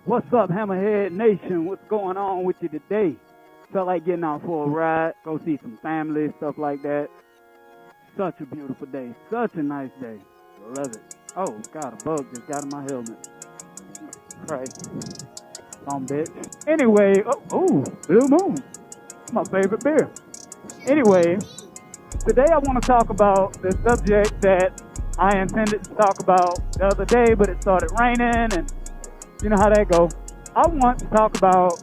What's up, Hammerhead Nation? What's going on with you today? Felt like getting out for a ride, go see some family, stuff like that. Such a beautiful day. Such a nice day. Love it. Oh, God, a bug just got in my helmet. Christ. Bitch. Anyway, Blue Moon. My favorite beer. Anyway, today I want to talk about the subject that I intended to talk about the other day, but it started raining, and you know how that goes. I want to talk about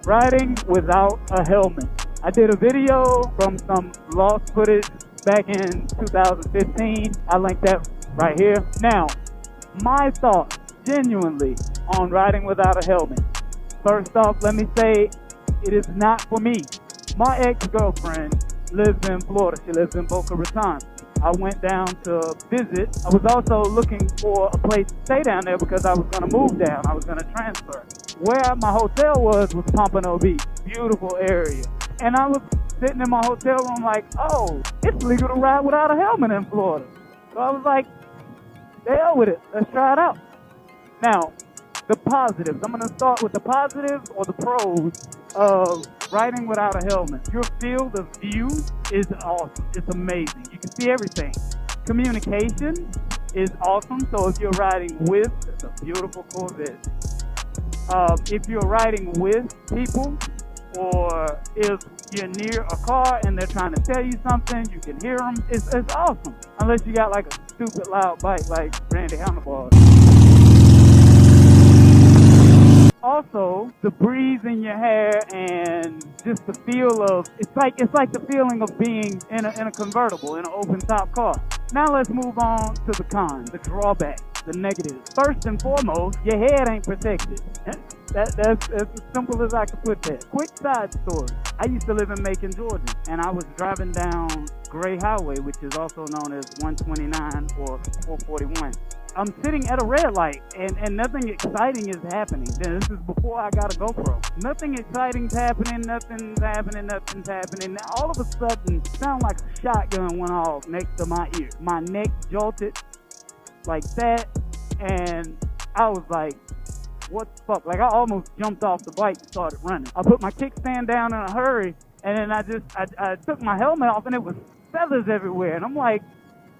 riding without a helmet. I did a video from some lost footage back in 2015. I linked that right here. Now, my thoughts, genuinely, on riding without a helmet. First off, let me say, it is not for me. My ex-girlfriend lives in Florida. She lives in Boca Raton. I went down to visit. I was also looking for a place to stay down there because I was going to move down. I was going to transfer. Where my hotel was Pompano Beach. Beautiful area. And I was sitting in my hotel room like, oh, it's legal to ride without a helmet in Florida. So I was like, the hell with it. Let's try it out. Now, the positives. I'm going to start with the positives or the pros of riding without a helmet. Your field of view is awesome. It's amazing. You can see everything. Communication is awesome. So if you're riding with, it's a beautiful Corvette. If you're riding with people, or if you're near a car and they're trying to tell you something, you can hear them. It's awesome. Unless you got like a stupid loud bike like Randy Handlebar. Also, the breeze in your hair and just the feel of, it's like the feeling of being in a convertible, in an open top car. Now let's move on to the cons, the drawbacks, the negatives. First and foremost, your head ain't protected. That's as simple as I can put that. Quick side story. I used to live in Macon, Georgia, and I was driving down Gray Highway, which is also known as 129 or 441. I'm sitting at a red light, and nothing exciting is happening. This is before I got a GoPro. Nothing exciting's happening, nothing's happening. Now, all of a sudden, sound like a shotgun went off next to my ear. My neck jolted like that, and I was like, what the fuck? Like, I almost jumped off the bike and started running. I put my kickstand down in a hurry, and then I took my helmet off, and it was feathers everywhere. And I'm like,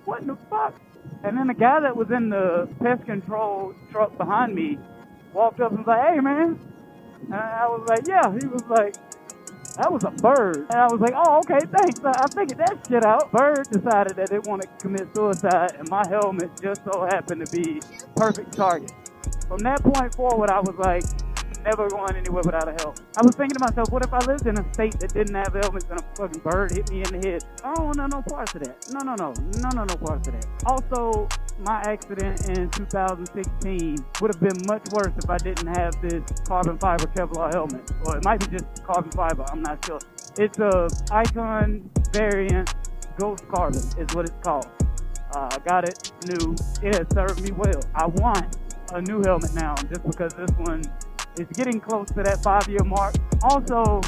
what in the fuck? And then the guy that was in the pest control truck behind me walked up and was like, hey, man. And I was like, yeah. He was like, that was a bird. And I was like, oh, okay, thanks. I figured that shit out. Bird decided that it wanted to commit suicide, and my helmet just so happened to be perfect target. From that point forward, I was like, never going anywhere without a helmet. I was thinking to myself, what if I lived in a state that didn't have helmets and a fucking bird hit me in the head? I don't want no parts of that. No parts of that. Also, my accident in 2016 would have been much worse if I didn't have this carbon fiber Kevlar helmet. Or it might be just carbon fiber, I'm not sure. It's a Icon variant Ghost Carbon is what it's called. I got it new. It has served me well. I want a new helmet now just because this one is getting close to that 5-year mark. Also,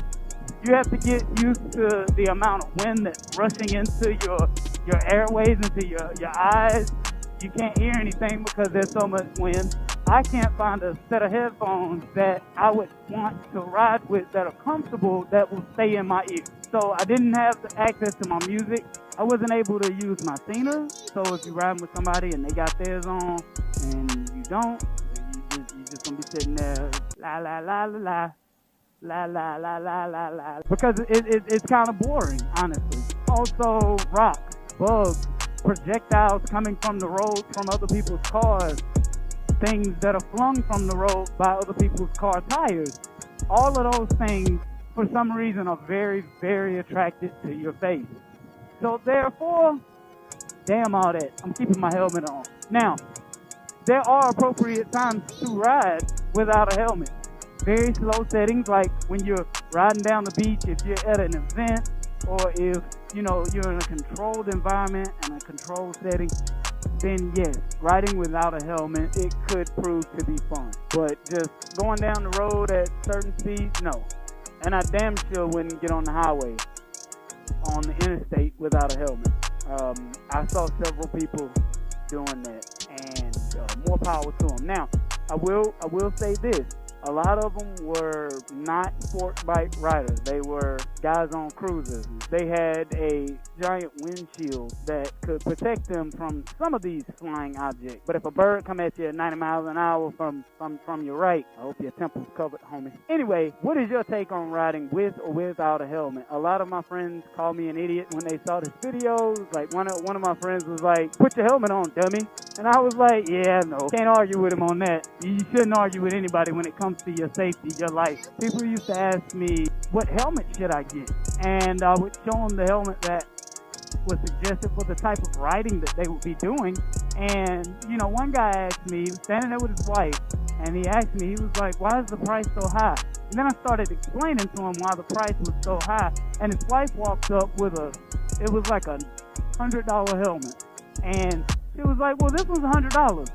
you have to get used to the amount of wind that's rushing into your airways, into your eyes. You can't hear anything because there's so much wind. I can't find a set of headphones that I would want to ride with that are comfortable that will stay in my ear. So I didn't have the access to my music. I wasn't able to use my Cena. So if you're riding with somebody and they got theirs on and you don't, you just gonna be sitting there la la la la la la la la la la, because it's kind of boring, honestly. Also, rocks, bugs, projectiles coming from the road from other people's cars, things that are flung from the road by other people's car tires. All of those things, for some reason, are very, very attracted to your face. So therefore, damn all that. I'm keeping my helmet on. Now, there are appropriate times to ride without a helmet. Very slow settings, like when you're riding down the beach, if you're at an event, or if you're in a controlled environment and a controlled setting, then yes, riding without a helmet, it could prove to be fun. But just going down the road at certain speeds, no. And I damn sure wouldn't get on the highway, on the interstate, without a helmet. I saw several people doing that, and more power to them. Now, I will say this. A lot of them were not sport bike riders. They were guys on cruisers. They had a giant windshield that could protect them from some of these flying objects. But if a bird come at you at 90 miles an hour from your right, I hope your temple's covered, homie. Anyway, what is your take on riding with or without a helmet? A lot of my friends call me an idiot when they saw this video. Like one of my friends was like, "Put your helmet on, dummy." And I was like, yeah, no, can't argue with him on that. You shouldn't argue with anybody when it comes to your safety, your life. People used to ask me, what helmet should I get? And I would show them the helmet that was suggested for the type of riding that they would be doing. And, you know, one guy asked me, he was standing there with his wife, and he asked me, he was like, why is the price so high? And then I started explaining to him why the price was so high. And his wife walked up with it was like a $100 helmet. And she was like, well, this one's $100.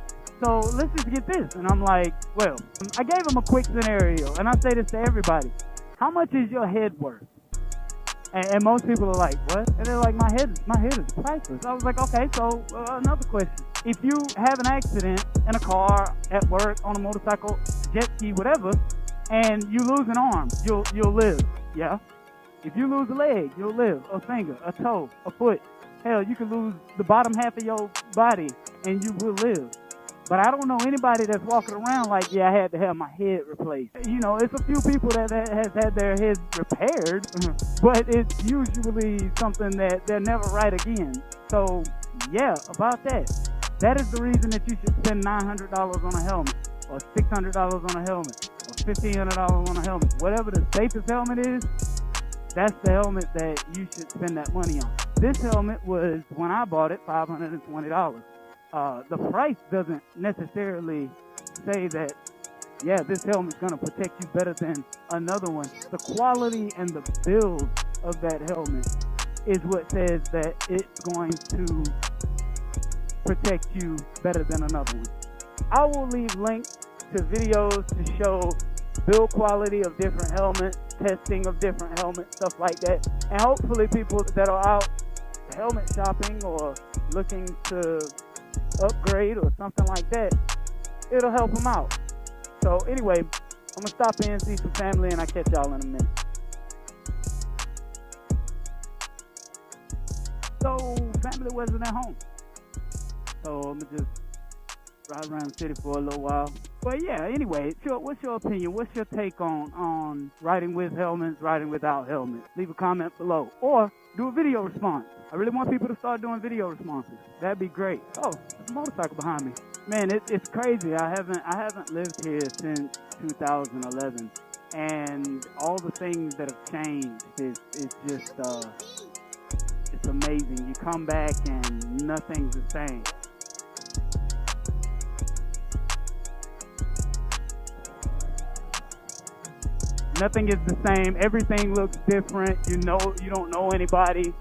So let's just get this. And I'm like, well, I gave him a quick scenario. And I say this to everybody. How much is your head worth? And most people are like, what? And they're like, my head is priceless. I was like, okay, so another question. If you have an accident in a car, at work, on a motorcycle, jet ski, whatever, and you lose an arm, you'll live, yeah? If you lose a leg, you'll live, a finger, a toe, a foot. Hell, you can lose the bottom half of your body and you will live. But I don't know anybody that's walking around like, yeah, I had to have my head replaced. You know, it's a few people that has had their heads repaired, but it's usually something that they'll never right again. So, yeah, about that. That is the reason that you should spend $900 on a helmet, or $600 on a helmet, or $1,500 on a helmet. Whatever the safest helmet is, that's the helmet that you should spend that money on. This helmet was, when I bought it, $520. The price doesn't necessarily say that, yeah, this helmet's going to protect you better than another one. The quality and the build of that helmet is what says that it's going to protect you better than another one. I will leave links to videos to show build quality of different helmets, testing of different helmets, stuff like that. And hopefully people that are out helmet shopping or looking to upgrade or something like that, it'll help them out. So anyway, I'm gonna stop in, see some family, and I'll catch y'all in a minute. So family wasn't at home, so I'm gonna just ride around the city for a little while. But yeah, anyway, what's your opinion? What's your take on riding with helmets, riding without helmets? Leave a comment below, or do a video response. I really want people to start doing video responses. That'd be great. Oh, there's a motorcycle behind me. Man, it's crazy. I haven't lived here since 2011, and all the things that have changed is just it's amazing. You come back and nothing's the same. Nothing is the same. Everything looks different. You don't know anybody.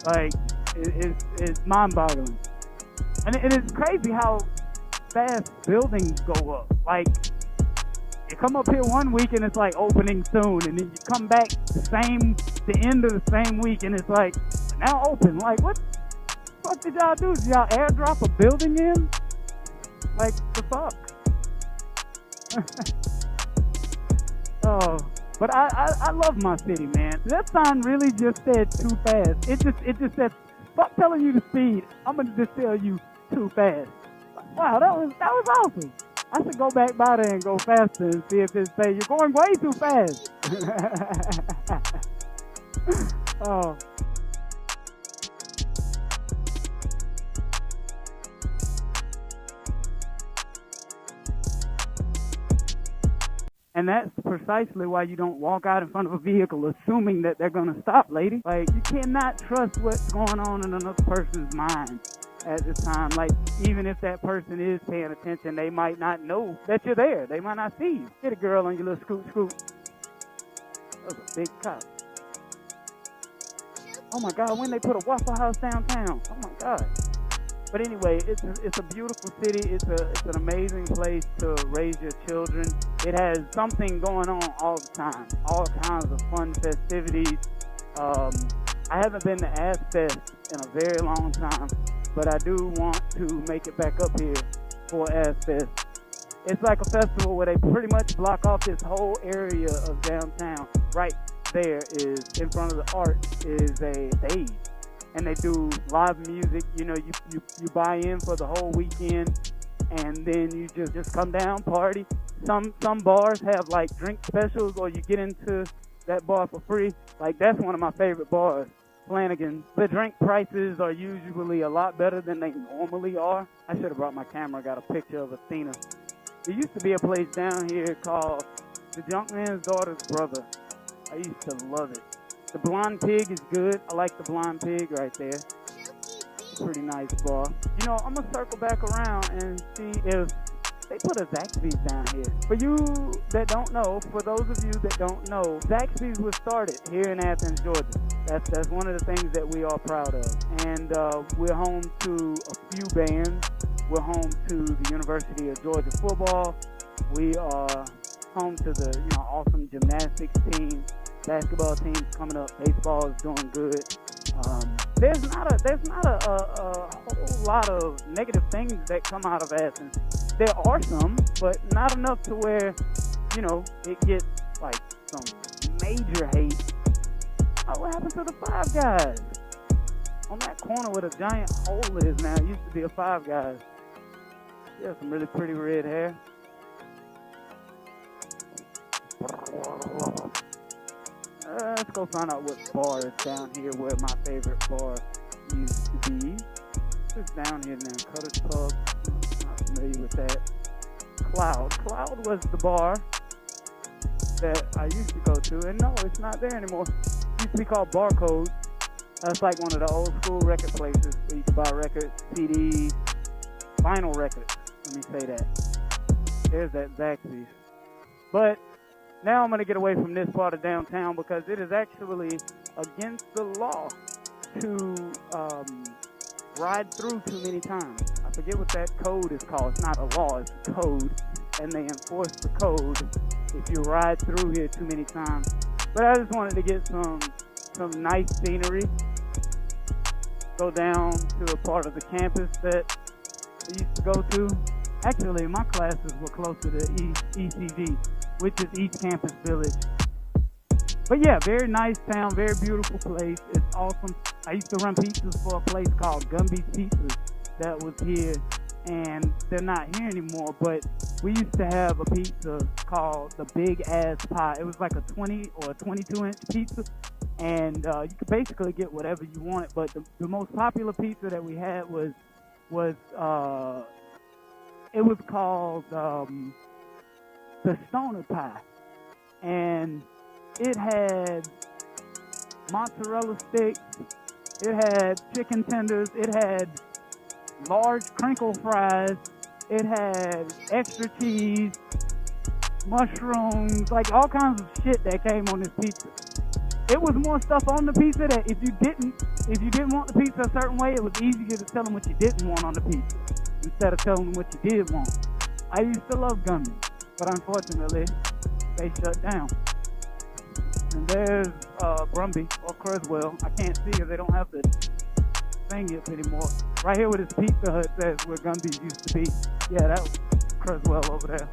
Like, it's mind-boggling. And it's crazy how fast buildings go up. Like, you come up here one week and it's like opening soon, and then you come back the end of the same week and it's like, now open. Like, what did y'all do? Did y'all airdrop a building in? Like, the fuck? Oh, but I love my city, man. That sign really just said too fast. It just said, fuck telling you the speed. I'm gonna just tell you too fast. Wow, that was awesome. I should go back by there and go faster and see if it say you're going way too fast. Oh. And that's precisely why you don't walk out in front of a vehicle assuming that they're going to stop, lady. Like, you cannot trust what's going on in another person's mind at this time. Like, even if that person is paying attention, they might not know that you're there. They might not see you. Hit a girl on your little scoot. That was a big cop. Oh my God, when they put a Waffle House downtown. Oh my God. But anyway, it's a beautiful city. It's an amazing place to raise your children. It has something going on all the time. All kinds of fun festivities. I haven't been to AzFest in a very long time, but I do want to make it back up here for AzFest. It's like a festival where they pretty much block off this whole area of downtown. Right there is, in front of the arch, is a stage. And they do live music. You know, you buy in for the whole weekend, and then you just come down, party. Some bars have like drink specials, or you get into that bar for free. Like, that's one of my favorite bars, Flanagan's. The drink prices are usually a lot better than they normally are. I should have brought my camera, got a picture of Athena. There used to be a place down here called The Junk Man's Daughter's Brother. I used to love it. The Blonde Pig is good. I like the Blonde Pig right there. Pretty nice bar. You know, I'm going to circle back around and see if they put a Zaxby's down here. For you that don't know, for those of you that don't know, Zaxby's was started here in Athens, Georgia. That's one of the things that we are proud of. And we're home to a few bands. We're home to the University of Georgia football. We are home to the awesome gymnastics team. Basketball team's coming up. Baseball is doing good. There's not a whole lot of negative things that come out of Athens. There are some, but not enough to where, it gets like some major hate. Oh, what happened to the Five Guys? On that corner where the giant hole is now, it used to be a Five Guys. She has some really pretty red hair. Let's go find out what bar is down here where my favorite bar used to be. It's down here now, Cutter's Pub. Not familiar with that. Cloud was the bar that I used to go to, and no, it's not there anymore. It used to be called Barcode. That's like one of the old school record places where you could buy records, CDs, vinyl records. Let me say that. There's that Zaxby's. But now I'm going to get away from this part of downtown because it is actually against the law to ride through too many times. I forget what that code is called. It's not a law, it's a code. And they enforce the code if you ride through here too many times. But I just wanted to get some nice scenery. Go down to a part of the campus that I used to go to. Actually, my classes were closer to ECV, which is East Campus Village. But yeah, very nice town, very beautiful place. It's awesome. I used to run pizzas for a place called Gumby's Pizzas that was here, and they're not here anymore, but we used to have a pizza called the Big Ass Pie. It was like a 20 or a 22-inch pizza, and you could basically get whatever you wanted, but the most popular pizza that we had was it was called the Stoner Pie, and it had mozzarella sticks, it had chicken tenders, it had large crinkle fries, it had extra cheese, mushrooms, like all kinds of shit that came on this pizza. It was more stuff on the pizza that if you didn't want the pizza a certain way, it was easier to tell them what you didn't want on the pizza instead of telling them what you did want. I used to love Gumby, but unfortunately, they shut down. And there's Brumby or Creswell. I can't see because they don't have the thing up anymore. Right here where this Pizza Hut says where Gumby's used to be. Yeah, that was Creswell over there.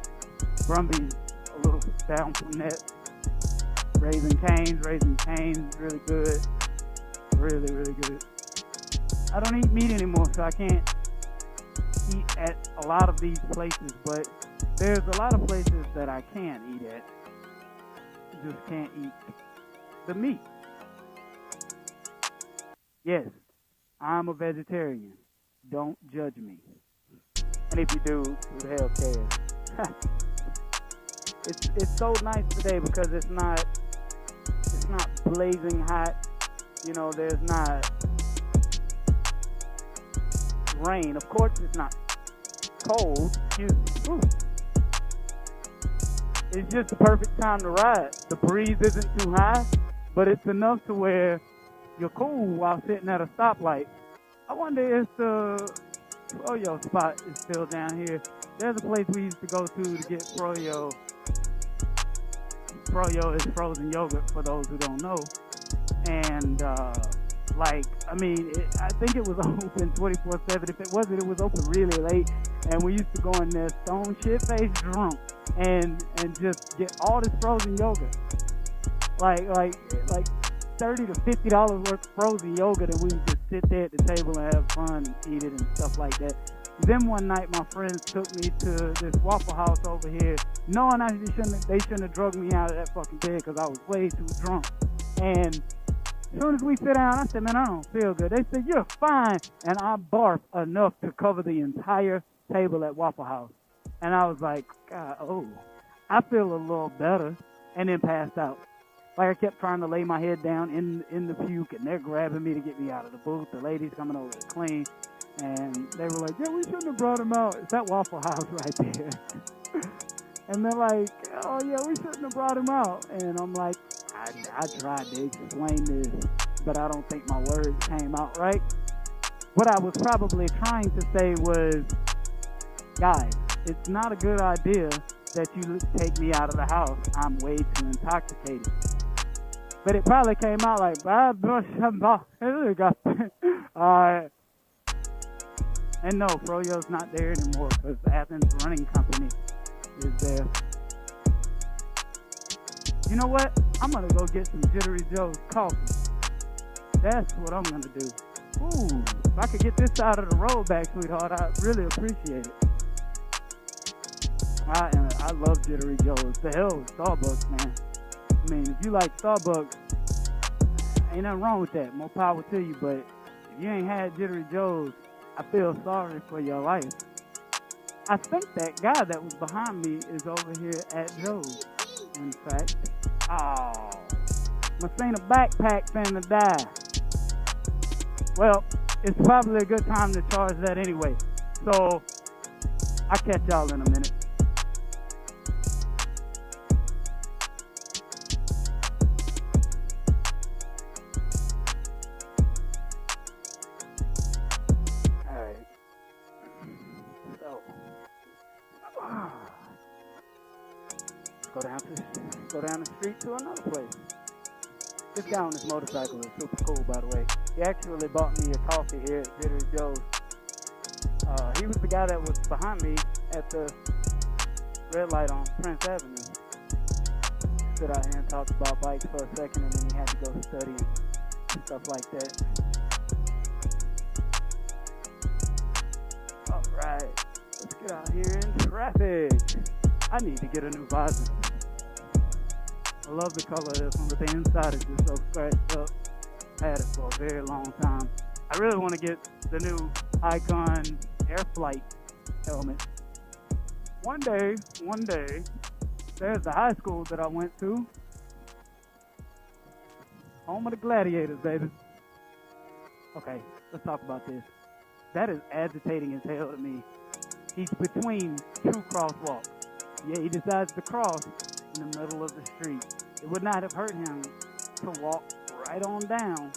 Brumby's a little down from that. Raising Cane's, really good. Really, really good. I don't eat meat anymore, so I can't eat at a lot of these places, but there's a lot of places that I can eat at. Just can't eat the meat. Yes, I'm a vegetarian. Don't judge me. And if you do, who the hell cares? It's so nice today because it's not blazing hot. There's not rain. Of course, it's not cold. Excuse me. Ooh. It's just the perfect time to ride. The breeze isn't too high, but it's enough to where you're cool while sitting at a stoplight. I wonder if the Froyo spot is still down here. There's a place we used to go to get Froyo. Froyo is frozen yogurt for those who don't know. And Like, I mean, I think it was open 24/7. If it wasn't, it was open really late. And we used to go in there stone shit-faced drunk and just get all this frozen yogurt. Like $30 to $50 worth of frozen yogurt, and we would just sit there at the table and have fun and eat it and stuff like that. Then one night, my friends took me to this Waffle House over here, knowing they shouldn't have drugged me out of that fucking bed because I was way too drunk. And as soon as we sit down, I said, man, I don't feel good. They said, you're fine. And I barfed enough to cover the entire table at Waffle House. And I was like, God, I feel a little better. And then passed out. Like, I kept trying to lay my head down in the puke, and they're grabbing me to get me out of the booth. The ladies coming over to clean. And they were like, yeah, we shouldn't have brought him out. It's that Waffle House right there. And they're like, oh, yeah, we shouldn't have brought him out. And I'm like, I tried to explain this, but I don't think my words came out right. What I was probably trying to say was, guys, it's not a good idea that you take me out of the house. I'm way too intoxicated. But it probably came out like, alright. And no, Froyo's not there anymore because Athens Running Company is there. You know what? I'm going to go get some Jittery Joe's coffee. That's what I'm going to do. Ooh, if I could get this out of the road back, sweetheart, I'd really appreciate it. I love Jittery Joe's. The hell with Starbucks, man. I mean, if you like Starbucks, ain't nothing wrong with that. More power to you. But if you ain't had Jittery Joe's, I feel sorry for your life. I think that guy that was behind me is over here at Joe's, in fact. Oh, Messina backpack finna die. Well, it's probably a good time to charge that anyway. So, I'll catch y'all in a minute. Alright. So, go down the street to another place. This guy on this motorcycle is super cool, by the way. He actually bought me a coffee here at Jittery Joe's. He was the guy that was behind me at the red light on Prince Avenue. Stood out here and talked about bikes for a second, and then he had to go study and stuff like that. Alright, let's get out here in traffic. I need to get a new visor. I love the color of this one, but the inside is just so scratched up. I had it for a very long time. I really want to get the new Icon Air Flight helmet. One day, there's the high school that I went to. Home of the Gladiators, baby. Okay, let's talk about this. That is agitating as hell to me. He's between two crosswalks. Yeah, he decides to cross in the middle of the street. It would not have hurt him to walk right on down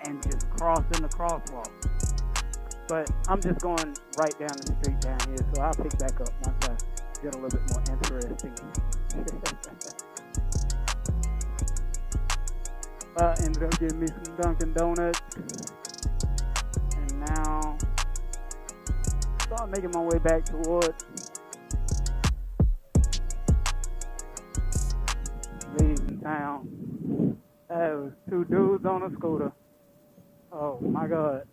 and just cross in the crosswalk. But I'm just going right down the street down here, so I'll pick back up once I get a little bit more interesting. I ended up getting me some Dunkin' Donuts, and now start making my way back towards ladies in town. That was two dudes on a scooter. Oh my God.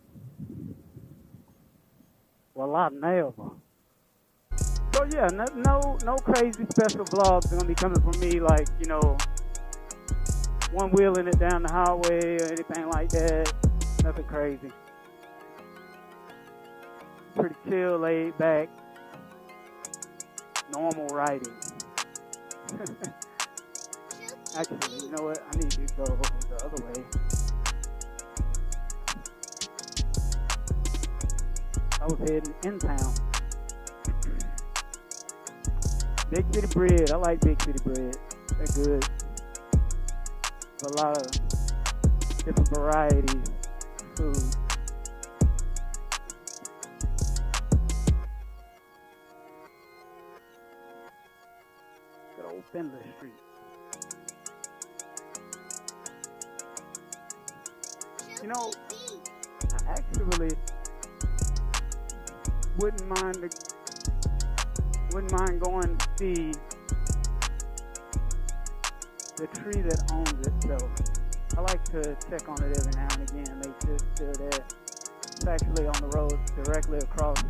Well, I never. So yeah, no crazy special vlogs are gonna be coming from me, like, you know, one wheeling it down the highway or anything like that. Nothing crazy. Pretty chill, laid back, normal riding. Actually, you know what? I need to go the other way. I was heading in town. Big City bread. I like Big City bread. They're good. A lot of different varieties of food. Good old Findlay Street. You know, I actually wouldn't mind going to see the tree that owns itself. I like to check on it every now and again, make sure it's still there. It's actually on the road directly across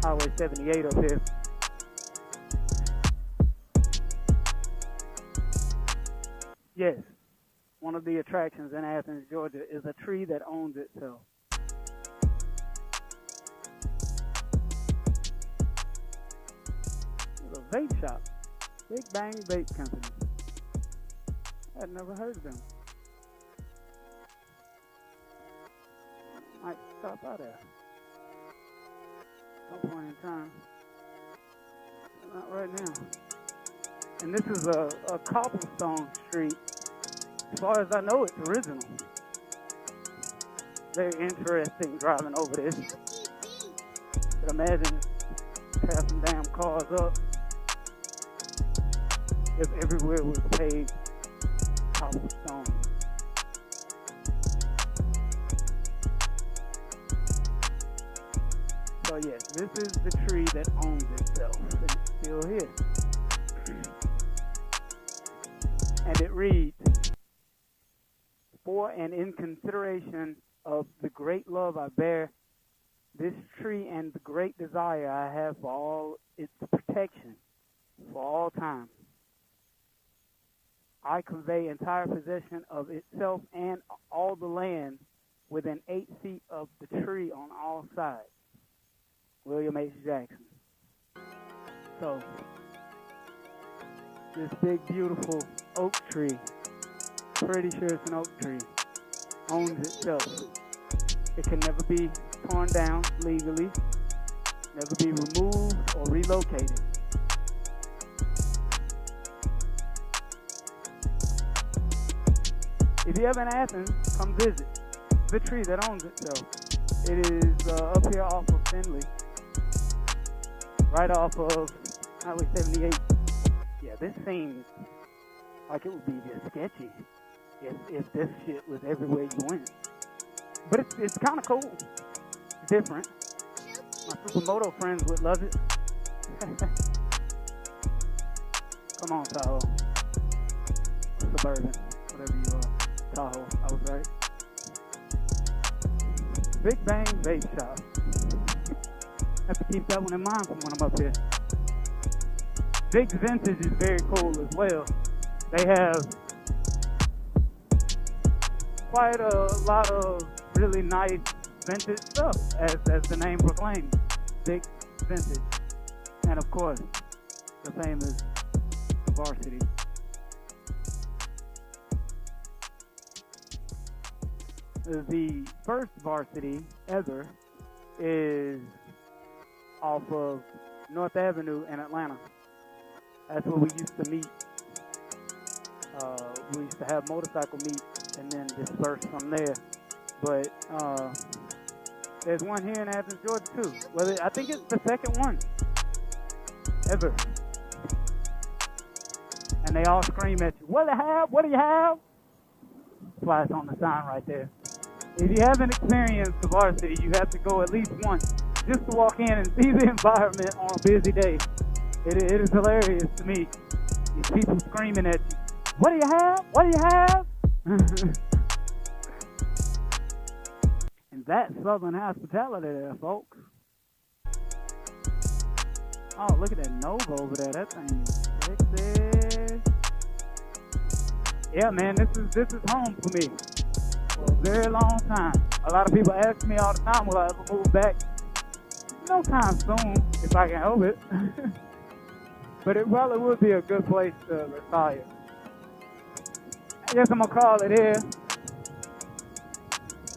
Highway 78 up here. Yes, one of the attractions in Athens, Georgia is a tree that owns itself. It's a vape shop, Big Bang Vape Company. I'd never heard of them. Might stop by there at some point in time. Not right now. And this is a cobblestone street. As far as I know, it's original. Very interesting driving over this. Could imagine passing damn cars up if everywhere was paved cobblestone. So yes, this is the tree that owns itself, and it's still here. And it reads, "For and in consideration of the great love I bear this tree and the great desire I have for all its protection for all time, I convey entire possession of itself and all the land within 8 feet of the tree on all sides. William H. Jackson." So, this big, beautiful oak tree, pretty sure it's an oak tree, owns itself. It can never be torn down legally, never be removed or relocated. If you ever in Athens, come visit the tree that owns itself. It is up here off of Finley, right off of Highway 78. Yeah, this seems like it would be just sketchy if this shit was everywhere you went. But it's kind of cool. It's different. My supermoto friends would love it. Come on, Tahoe. Suburban, whatever you are. Tahoe, I was right. Big Bang Vape Shop. Have to keep that one in mind from when I'm up here. Big Vintage is very cool as well. They have quite a lot of really nice vintage stuff, as the name proclaims. Big Vintage. And of course, the famous Varsity. The first Varsity ever is off of North Avenue in Atlanta. That's where we used to meet. We used to have motorcycle meets and then disperse from there. But there's one here in Athens, Georgia too. Well, I think it's the second one ever. And they all scream at you, "What do you have? What do you have?" Flies on the sign right there. If you haven't experienced the Varsity, you have to go at least once just to walk in and see the environment on a busy day. It is hilarious to me. These people screaming at you, "What do you have? What do you have?" And that's Southern hospitality there, folks. Oh, look at that Nova over there. That thing is sexy. Yeah, man, this is home for me for a very long time. A lot of people ask me all the time, will I ever move back? No time soon, if I can help it. But it probably would be a good place to retire. I guess I'm going to call it here.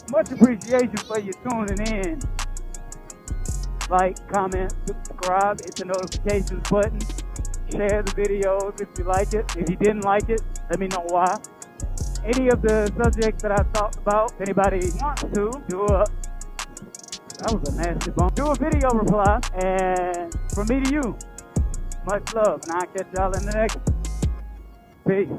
Much appreciation for you tuning in. Like, comment, subscribe, hit the notifications button. Share the videos if you like it. If you didn't like it, let me know why. Any of the subjects that I talked about, if anybody wants to, that was a nasty bump. Do a video reply, and from me to you, much love, and I'll catch y'all in the next one. Peace.